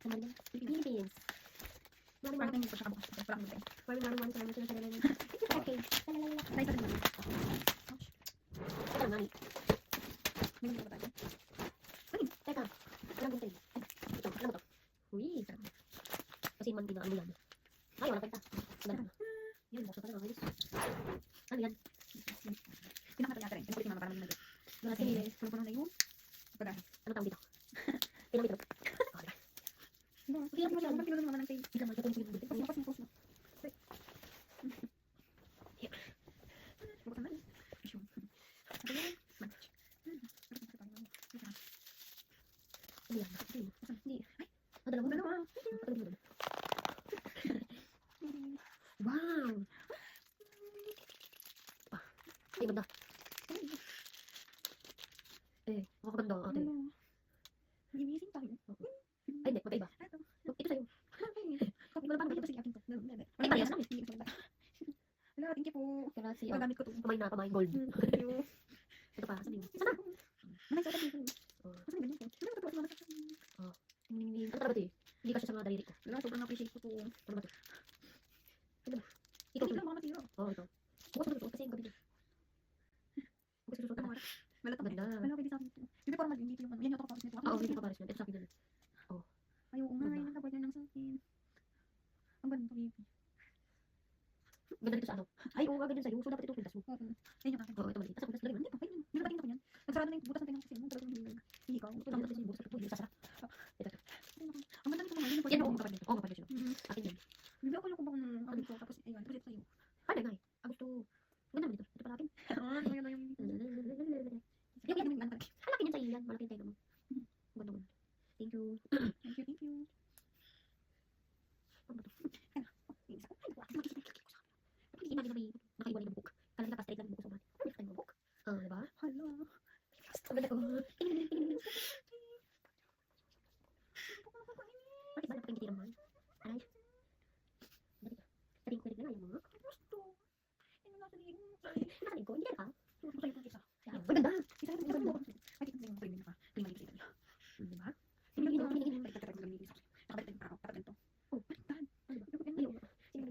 Sa Manila. Philippines. Mami. Hindi ko siya kabukas. Parang hindi. Mami. Okay. Lalalala. Nice na rin naman. Teka lang, Mami. Hindi ko ba tayo? Teka. Walang gusto yun. Ay, ito. Alam mo to. Uy. Kasi man ano yan. Ay, wala kwenta. Wala na. Yan, bukso pa na mga ano yan? Pinakata niya rin. Pinukulit ni mama para maging mag-get. Wala sila. Puno-puno na yung pagkain. Ano tawag dito? Pinamit ito. Hindi mo siya. Ang pinulo naman ng tayo. Hindi naman. Ito yung dito. Kasi yung post mo. Bukasan na. Isyong. Sabi yan. Manage. Ano yan? Hindi. Ay. Dalawa. Wow. Ay, ganda. Makakaganda ang ate. Gimising tayo. Ay, hindi. Magkaiba. Ito sa'yo. Wala pa naman kasi akin to. Ay, parehas namin. Hello, thank you po. Kasi, Magamit ko to. pamay gold. Thank you. Ito pa, sabi mo. Sana? Manay sa akin. Oh. Kasi ganyan po. Ano ba ito? Ano ba Ano talaga ito eh? Hindi kasi sa mga daliri ko. Wala, sobrang appreciate ko to. Ano ba ito? Ano ba? Ito Ito. lang mga matira. Oo, ito. Bukas na ito kasi ang gabi niya. Bukas susunod ka na. Malatang Ganda. Wala, pwede sa akin to. Hindi pa naman dito yung ano. Yan yung tapos nito. Oo, hindi pa pares yan. Ito sa akin na. Ay, oo nga. Yan ang kapag yan ng sa akin. Ang ganda, baby. Ganda dito sa ano. Ay, oo, ganyan sa'yo. So, dapat ito pintas mo. Oo. Yan yung akin. Oo, ito mali. Tapos, pintas lagay mo. Hindi pa, ayun. Hindi na patingin ako yan. Nagsarado na yung butas ng tingnan kasi. Talagang hindi ikaw. Ito lang kasi bukas ito. Ito sasara. Ang ganda nito mga. Yan Yan, yung oo, pwede. kapag nito. Oo, kapag nito. Akin yan. Bibili ako yung kumbang ng ano ko. Tapos, ayun. Tapos ito sa'yo. Ay, nga eh. Gusto. Ganda naman dito. Ito pala akin. Maganda yung... Yung yan. Halakin yan sa iyan. Malaki yung tayo mo. Ganda mo. Thank you. Thank you, thank you. Ano ba ito? Hindi namin may nakaiwalay ng book. Kala nila pa-straight lang yung book sa mga. Ano yung book? Diba? Hala. Ang ganda ko. Bakit ba napakingiti naman? Ay. Sabihin ko rin na yung mga. Gusto. Ano nasa liig mo? Nakalig ko. Hindi ka. Gusto sa'yo pang isa. Ang ganda. Isa rin maganda. Ay, ito yung premium naka. Premium sa Italia. Diba? Pinagin. Baliktad ko lang yung isa. Nakabaliktad pa ako. Tapos ito. Oh, baliktad. Ano ba? Ayaw.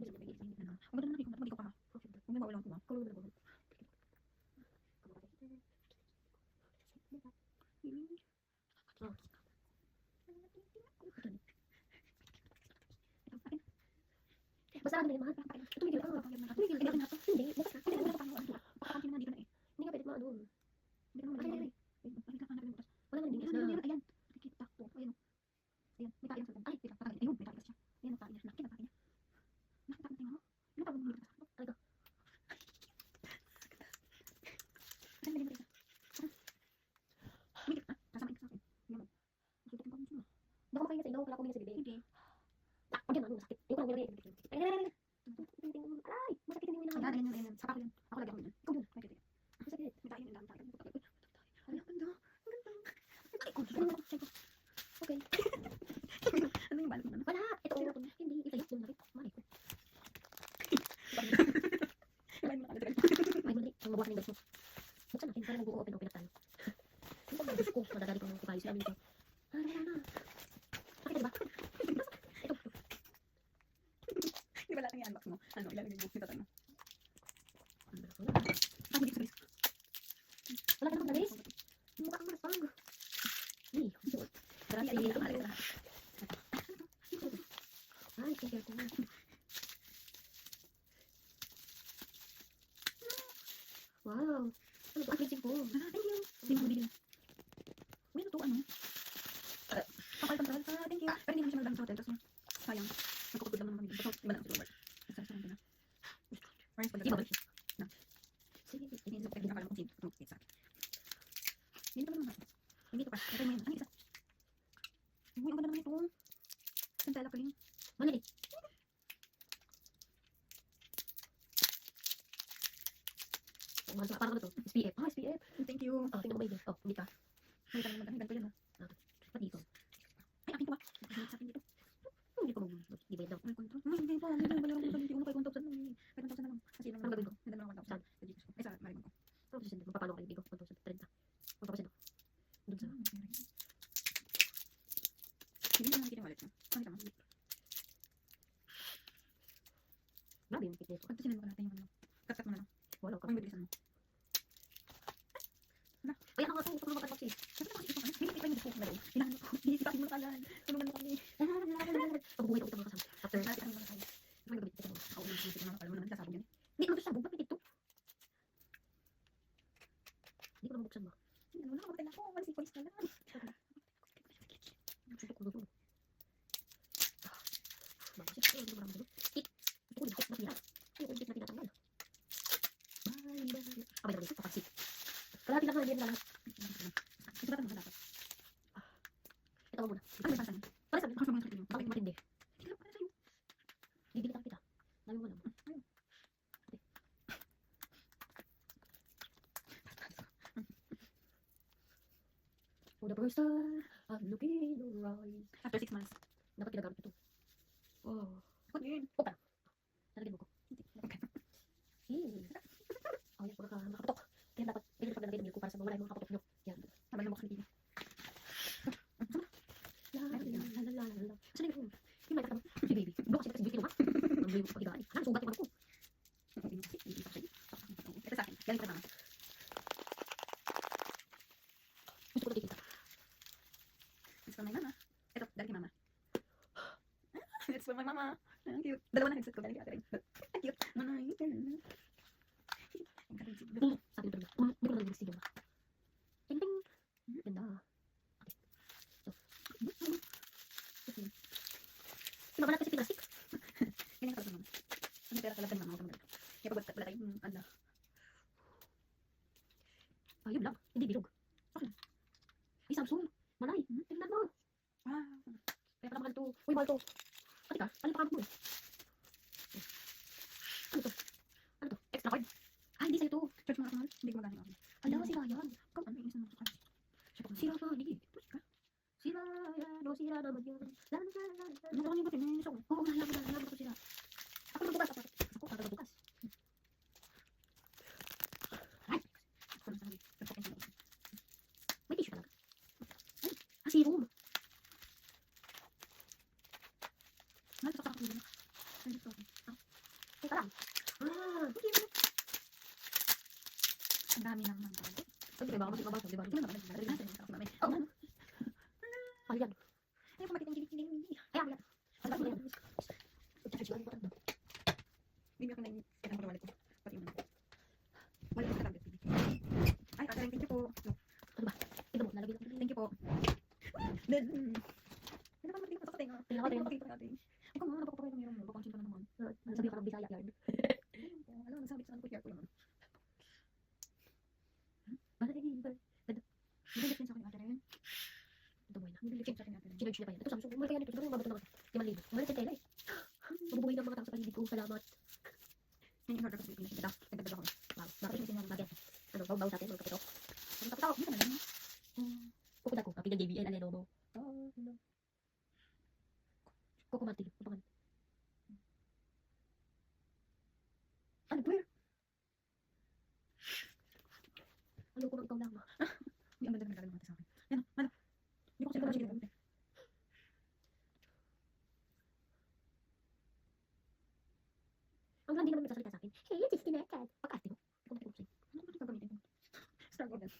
Ang ganda na hindi ko pa. Huwag na maulang ko ha. Kulong na ba? Basta ano yung mahal. Tumigil ka. Tumigil ka. Hindi. Bukas na. Hindi ka paano. Baka kanina nandito na eh. Hindi ka pwede maano. Hindi naman Ay, nandito ay, na eh. Balik ka hanapin mo. wala nang Ayan, dingas na. ayan. Nakikita ko. Ayan. Ayan. May kailan sa ay, teka, parang ayun, may kailan siya. Ayan, ang kailan. Nakita niya. Nakita natin mo. Ano pa bumili ka sa akin? Talaga. Saan bili mo isa? Bili ka? Kasama ka sa akin. Hindi mo. Nakita ko ba mo siya? Hindi ako makahinga sa ilaw. Wala ko sa bibig. Hindi. Pag yan, ano, masakit. Yung ko lang nilagay. Ay, masakit hindi mo Ayan, inahanap. ayan, ayan. Saka ko yan. Ako lagi ako yan. Ikaw dun. Kaya teka. Masakit. May tayo, may dami tayo. Ay, ang ganda. Ang ganda. Ay, ko. Okay. Ano yung balik mo na? Wala. Ito. Hindi. Ito yung nakit. Mali ko. Iba yung mga Ay, mali. Ang mabuhat ng guys mo. Buksan natin. Para mag-open up tayo. Hindi ko mag-gusto ko. Madadali ko ng kupayos namin ito. Wala na. Nakita diba? Ito. Di ba lahat ng i-unbox mo? Ano, ilalagay mo dito tayo. Wala. Ah, hindi ko sabihin. Wala ka naman nalis. Mukha kang marapang. Ay, grabe. Ay, ang alin na. Ay, tingnan ko. Wow. Ano ba? Amazing ko. Ah, thank you. Hindi mo bibili. Uy, ito, ano? Pakalitan talaga. Ah, thank you. Pero hindi naman siya magdami sa hotel. Tapos, sayang. Nagkukupod lang naman kami. Basta, iba lang sa Robert. Nagsasarang ka na. Orange pala. Di ba ba? Na. Sige, Hindi sa pwede nakala mo kung sino. Pizza. Hindi naman naman. Hindi ito pa. Ito mo yun. Ano isa? Uy, ang ganda naman ito. Santella cream. Malili. Parang ano to? SPF. Ah, SPF. Thank you. Oh, tingnan mo ba yun? Oh, hindi ka. May tanong maganda. Ganito yan, no? Ba't dito? Ay, akin to ba? Sa akin dito. Hindi ko di ba yun daw? May control. Ay, hindi pa. Hindi pa. Bayaran ko sa video. 5,000 na. 5,000 na lang. Kasi lang. Ano gagawin ko? May dalawang 1,000. Saan? Sa Gcash ko. Ay, sa Mariman ko. Ano kasi magpapalo kayo bigo? 1,030. Magpapasend ako. Doon sa... Hindi mo nakikita yung wallet niya? Nakita mo? Grabe yung fitness ko. Pag sinend mo ka natin yung ano. Cut mo na lang. Wala ka. Kung bibilisan mo. Ay, ako kasi, ito naman kasi. Sabi na kasi ito ka. Hindi pa yung gusto ko na rin. Hinahanap ko. Hinisipin mo na kagad. Tulungan mo kami. Pag-uwi ko ito mga kasama. After, Malapit kami makakain. ano yung gabit? Ito naman. Ako yung sinisip na alam mo naman sasabog yan. Hindi ko nabuksan. Bakit ito? Hindi ko nabuksan ba? Ano na, mamatay na ako. 1 seconds na lang. Sutok ko doon. Bakit? Ay, hindi ko marami doon. Gusto ko yung bit na pinat. Ay, yung bit na pinatanggal. Abay naman ito, kapagsit. Kalahati lang na yan na lang. Ito ba ito dapat? Ito muna. Ano yung pansan? Para sabi, Ako sa mga sarili mo. bakit matindi? Hindi lang para sa'yo. Bibilitan kita. Dami mo alam. For the first time, I'm looking in your eyes. After 6 months. Dapat ginagamit ito. Oh. Ako din. Nalagyan mo ko. Okay. Oh, yan. Makakaputok. Kaya dapat, ganyan pag nalagay ng milk ko para sa mawala yung mga kaputok nyo. Yan. Habang lumabas ng TV. La la la la la la. Saan yung yung may kakabang? Si baby. Bro, kasi baby kinuha. Ang baby ko pagigaan. Alam, sugat yung ano ko. Ito sa akin. Galing pa naman. Gusto ko nakikita. It's for my mama. Ito, galing kay mama. It's for my mama. Ang cute. Dalawa na headset ko. Galing kay ate rin. Ang cute. Manay. Ang galing. Sabi ko talaga. Hindi ko nalagay sigaw ba? Ting ting. Ganda. Okay. Diba ba natin si Pinasik? Ganyan ka lang mama. Ang pera talaga ng mama. Kaya pag wala tayong ano. Ayun lang. Hindi bilog. Okay. Ay, Samsung. Malay. Tingnan mo. Ah. Kaya pala mahal to. Uy, mahal to. Pati ka. Palipakan mo eh. Ano to? Ano to? Extra card? Ah, hindi sa'yo to. Church mga kamahal. Hindi ko magana ako. Ala, sira yan. Kung ano yung isang mga kamahal. Sira ka, hindi. Sira yan. O, sira naman yan. La, la, la, la. Ano ka ba tininis ako? Oo, nalaman ko sira. Ako magbukas. Ako magbukas. Ay, Ako na sabi. may tissue talaga. Ay, serum. Mahal sa kakakuli na. Ay, gusto ko. Teka lang. Ang dami ng mga kamahal. Sabi ba, kasi kabasa, di ba? Hindi naman. Hindi naman. Oo. Mahal yan. Ayaw ko makita yung kilig-kilig. Ayan, yan. Ang dami yan. Bibigyan ko na yung kaya ng wallet ko. Pati yung wallet ko sa tablet. Ay, kakaling. Thank you po. Tignan mo, lalagay lang. Thank you po. Then, ano ba matigil pa sa tinga? Tingnan ko, tingnan ko. Pakita natin. Ikaw nga, napakapakay ng meron mo. Papansin ka na naman. Sabi ka ng Bisaya yan. Ayun po. Alam, nasabi sa ano ko, share ko naman. Malay, ba? Bibilit din sa akin ate rin. Ito mo na. Bibilit din sa akin ate rin. Sinurge niya pa yan. Ito Samsung. Mahal kaya nito. Siguro yung mabato naman. 5,000. Mahal sa tela eh. Mabubuhay ng mga tao sa paligid ko. Salamat. Yung in-order ko sa Pilipinas. Ito, nagdagdag ako. Wow. Bakit yung sinang bagay? Ano, baw-baw sa atin. Mga kapito. Ano kapit ako? Hindi naman. Kukuda ko. Kapi ng JBL. Lenovo. Kukumati. Kupangan. Ano po yun? Ayaw ko ng ikaw lang. Hindi ang ganda ng gagawin mo sa akin. Yan, ano? Hindi ko kasi pala sige. Ang hindi naman nagsasalita sa akin. Hey, disconnected. Pag-arte mo. Ikaw na tingin ko Ano ba ito gagamitin mo? Struggle din.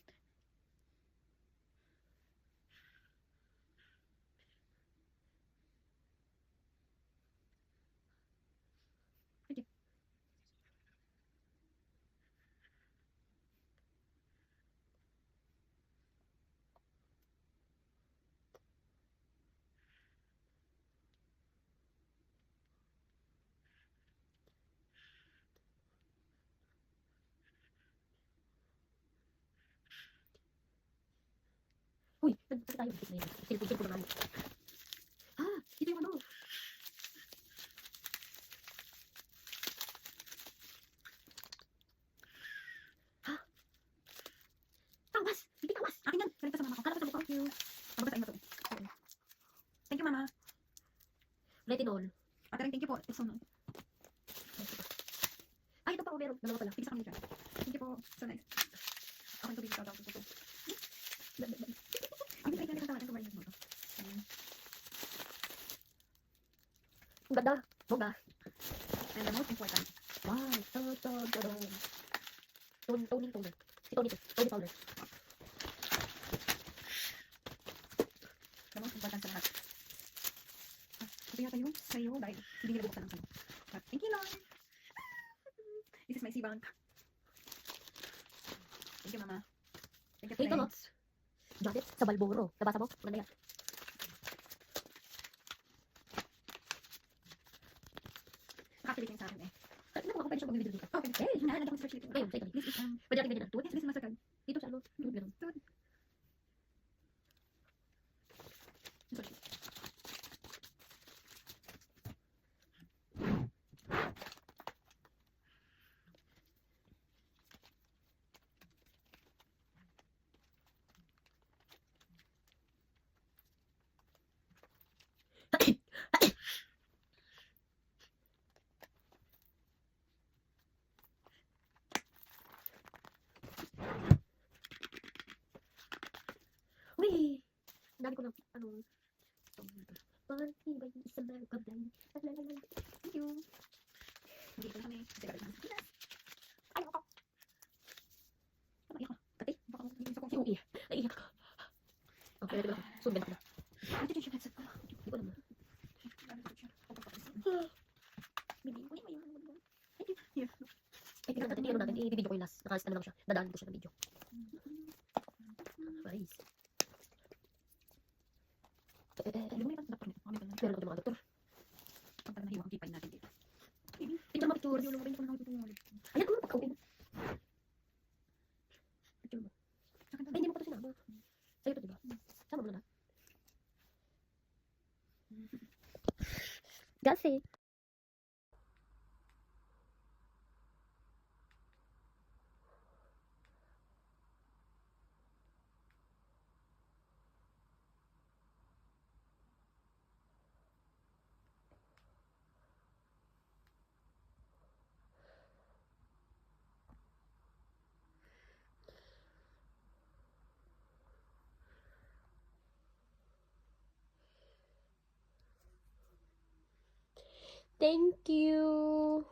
Uy, nagpapit tayo. Bitik na yun. Silpin ko naman. Ah, ito yung ano. Ha? Tawas! Hindi tawas! Akin yan. Galing pa sa mama ko. Kala ko sa mukha. Thank you. Mababa sa inyo to. Thank you, mama. Retinol. Ate rin, thank you po. It's so nice. Ay, ito pa. Meron. Dalawa pala. Tigil sa kanila. Thank you po. So nice. Ako yung tubig sa tawag ko. Ang pinag-galing ka tawa. Ito ba yung mo to? Ang ganda. Bongga. And the most important, Wow. Tony Toner. Si Tony to. Tony Fowler. the most important sa lahat. Ito yata yung sa'yo dahil hindi nila buksan ang sa'yo. But thank you, Lord. This is my C-Bank. Thank you, Mama. Thank you, Ito, no? friends. Jacket sa Balboro. Nabasa mo? Maganda yan. Nakakilip yung sa akin eh. Ano ako pwede siyang magbibideo dito? Okay. Eh, Hinahanap ako sa search dito. Ayun, sa Italy. This is, Pwede natin ganyan. yes, this is Mastercard. Dito sa ano? Ganun. Sorry. Uy! Ang dami ko ng, ano, party ba yung isang mga kablay? Thank you. Hindi ko kami. Kasi galit naman sa Pinas. Ay, ako. Ano, iyak ka? Kati? Baka mo sa kong Yung iyak. Naiiyak ka. Okay, ready ko na. Sundan ko na. Ito yung headset ko. Hindi ko alam na. Bibi, uy, may yung thank you. Here. Eh, tingnan natin, i-ano natin, i-video ko yung last. Nakalis na lang siya. Dadaanin ko siya ng video. Nice. Hindi mo yung doktor nito. Meron Meron ako yung mga doktor. Pag nahiwa ang kipay natin dito. Bibi, Tingnan mo picture. yung lumabay ko na ako dito. Ayan, ano? Pagka-uwi mo. Picture mo. Sa akin Ay, hindi mo pa ito sinama. Sa'yo to, diba? Sama mo na lahat. Kasi. Thank you.